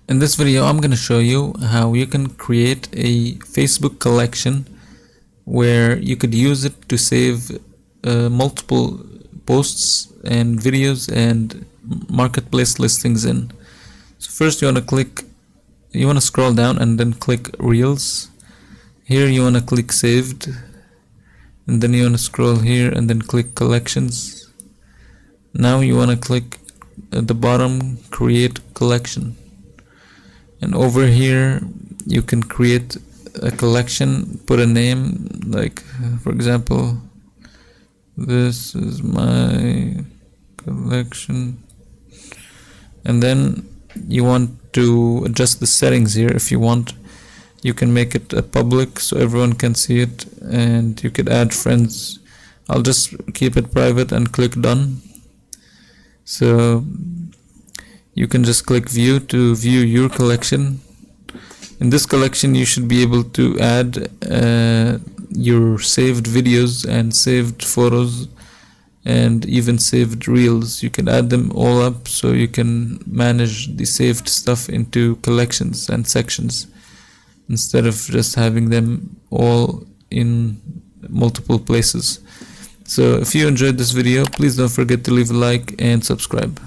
In this video, I'm going to show you how you can create a Facebook collection where you could use it to save multiple posts and videos and marketplace listings in. So first you want to scroll down and then click Reels. Here you want to click Saved, and then you want to scroll here and then click Collections. Now you want to click at the bottom Create Collection. And over here you can create a collection, put a name, like for example, this is my collection, and then you want to adjust the settings here. If you want, you can make it a public so everyone can see it, and you could add friends. I'll just keep it private and click done. So you can just click view to view your collection. In this collection you should be able to add your saved videos and saved photos and even saved reels. You can add them all up so you can manage the saved stuff into collections and sections instead of just having them all in multiple places. So if you enjoyed this video, please don't forget to leave a like and subscribe.